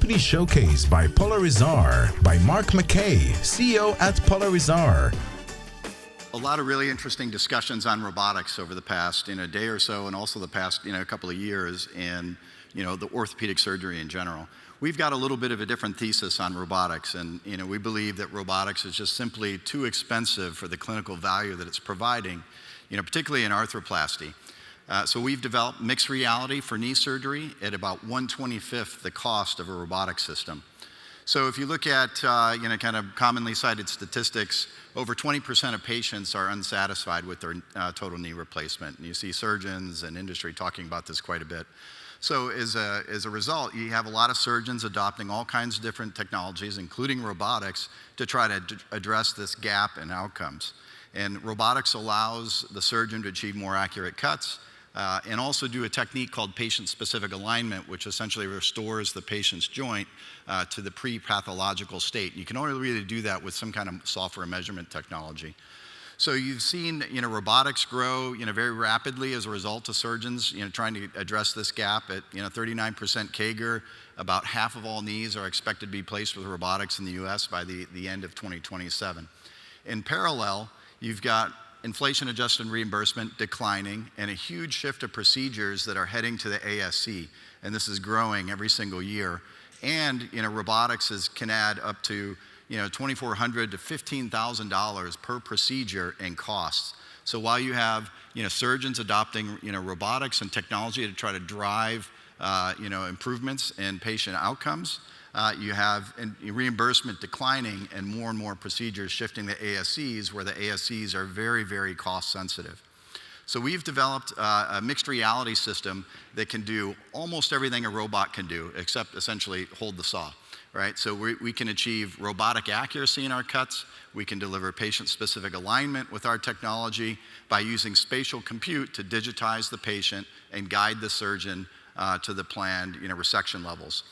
proudly showcased by PolarisAR by Marc Mackey, CEO at PolarisAR. A lot of really interesting discussions on robotics over the past day or so, and also the past couple of years in the orthopedic surgery in general. We've got a little bit of a different thesis on robotics, and we believe that robotics is just simply too expensive for the clinical value that it's providing, particularly in arthroplasty. So we've developed mixed reality for knee surgery at about 1/25th the cost of a robotic system. So if you look at kind of commonly cited statistics, over 20% of patients are unsatisfied with their total knee replacement. And you see surgeons and industry talking about this quite a bit. So as a result, you have a lot of surgeons adopting all kinds of different technologies, including robotics, to try to address this gap in outcomes. And robotics allows the surgeon to achieve more accurate cuts, and also do a technique called patient-specific alignment, which essentially restores the patient's joint to the pre-pathological state. You can only really do that with some kind of software measurement technology. So you've seen robotics grow very rapidly as a result of surgeons trying to address this gap at 39% CAGR. About half of all knees are expected to be placed with robotics in the US by the end of 2027. In parallel, you've got inflation-adjusted reimbursement declining and a huge shift of procedures that are heading to the ASC, and this is growing every single year. And robotics can add up to $2,400 to $15,000 per procedure in costs. So while you have surgeons adopting robotics and technology to try to drive improvements in patient outcomes, you have reimbursement declining and more procedures shifting to ASCs, where the ASCs are very, very cost sensitive. So we've developed a mixed reality system that can do almost everything a robot can do, except essentially hold the saw, right? So we can achieve robotic accuracy in our cuts. We can deliver patient-specific alignment with our technology by using spatial compute to digitize the patient and guide the surgeon to the planned resection levels.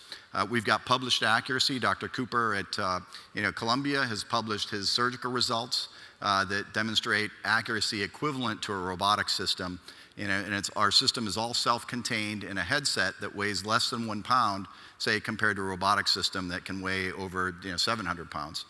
We've got published accuracy. Dr. Cooper at Columbia has published his surgical results that demonstrate accuracy equivalent to a robotic system. And our system is all self-contained in a headset that weighs less than 1 pound, say, compared to a robotic system that can weigh over 700 pounds.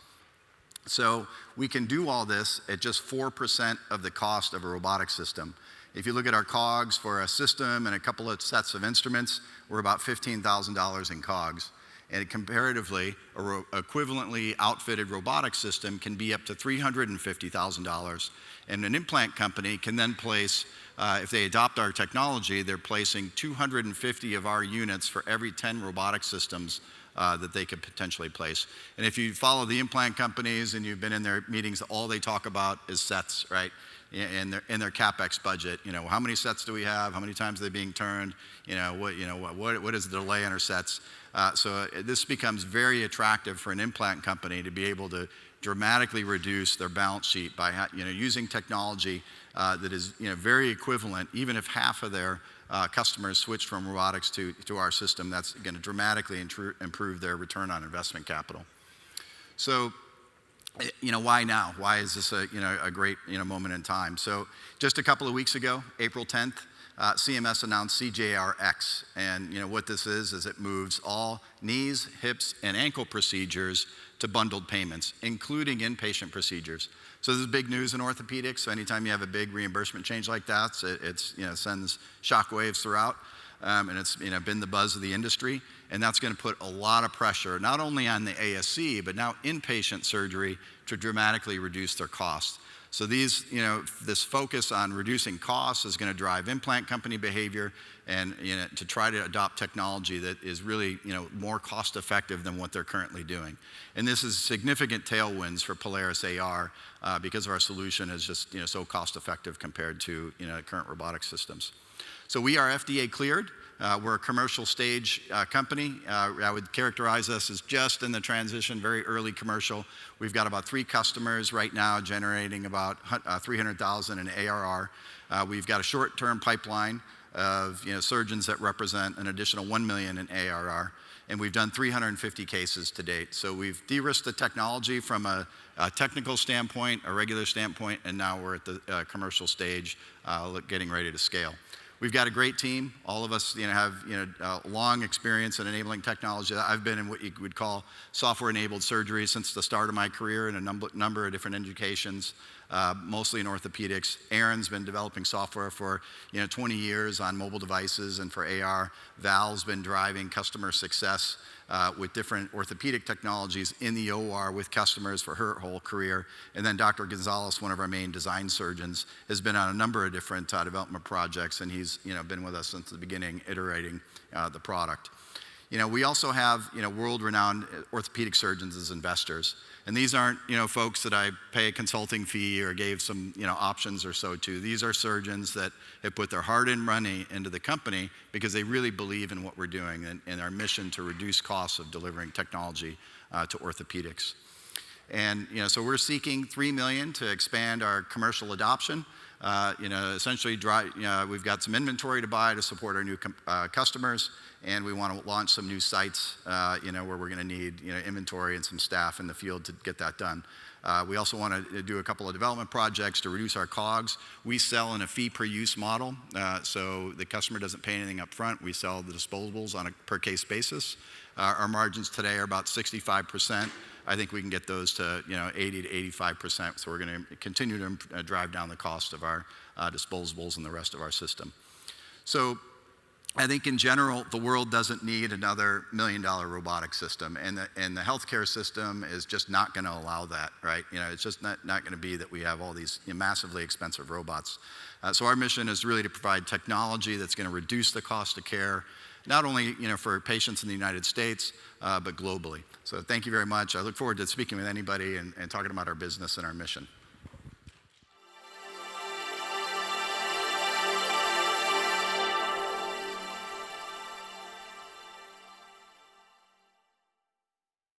So we can do all this at just 4% of the cost of a robotic system. If you look at our COGS for a system and a couple of sets of instruments, we're about $15,000 in COGS. And comparatively, equivalently outfitted robotic system can be up to $350,000. And an implant company can then place, if they adopt our technology, they're placing 250 of our units for every 10 robotic systems that they could potentially place. And if you follow the implant companies and you've been in their meetings, all they talk about is sets, right? In their CapEx budget. How many sets do we have? How many times are they being turned? What is the delay in our sets? So this becomes very attractive for an implant company to be able to dramatically reduce their balance sheet by using technology that is very equivalent. Even if half of their customers switch from robotics to our system, that's going to dramatically improve their return on investment capital. So why now? Why is this a great moment in time? So just a couple of weeks ago, April 10th, CMS announced CJR-X, and what this is it moves all knees, hips, and ankle procedures to bundled payments, including inpatient procedures. So this is big news in orthopedics. So anytime you have a big reimbursement change like that, it sends shockwaves throughout, and it's been the buzz of the industry. And that's going to put a lot of pressure, not only on the ASC, but now inpatient surgery to dramatically reduce their costs. So this focus on reducing costs is going to drive implant company behavior and to try to adopt technology that is really more cost effective than what they're currently doing. And this is significant tailwinds for PolarisAR because our solution is just so cost effective compared to current robotic systems. So we are FDA cleared. We're a commercial stage company. I would characterize us as just in the transition, very early commercial. We've got about 3 customers right now generating about $300,000 in ARR. We've got a short-term pipeline of surgeons that represent an additional $1 million in ARR. And we've done 350 cases to date. So we've de-risked the technology from a technical standpoint, a regular standpoint, and now we're at the commercial stage getting ready to scale. We've got a great team. All of us have long experience in enabling technology. I've been in what you would call software-enabled surgery since the start of my career in a number of different indications, mostly in orthopedics. Aaron's been developing software for 20 years on mobile devices and for AR. Val's been driving customer success with different orthopedic technologies in the OR with customers for her whole career. And then Dr. Gonzalez, one of our main design surgeons, has been on a number of different development projects, and he's been with us since the beginning, iterating the product. We also have world-renowned orthopedic surgeons as investors. And these aren't folks that I pay a consulting fee or gave some options or so to. These are surgeons that have put their hard-earned money into the company because they really believe in what we're doing and our mission to reduce costs of delivering technology to orthopedics. And so we're seeking $3 million to expand our commercial adoption. Essentially, we've got some inventory to buy to support our new customers, and we want to launch some new sites, where we're going to need inventory and some staff in the field to get that done. We also want to do a couple of development projects to reduce our COGS. We sell in a fee-per-use model, so the customer doesn't pay anything up front. We sell the disposables on a per-case basis. Our margins today are about 65%. I think we can get those to 80 to 85%. So we're going to continue to drive down the cost of our disposables and the rest of our system. So I think in general, the world doesn't need another $1 million robotic system, and the healthcare system is just not going to allow that, right? It's just not going to be that we have all these massively expensive robots. So our mission is really to provide technology that's going to reduce the cost of care, not only for patients in the United States, but globally. So thank you very much. I look forward to speaking with anybody and talking about our business and our mission.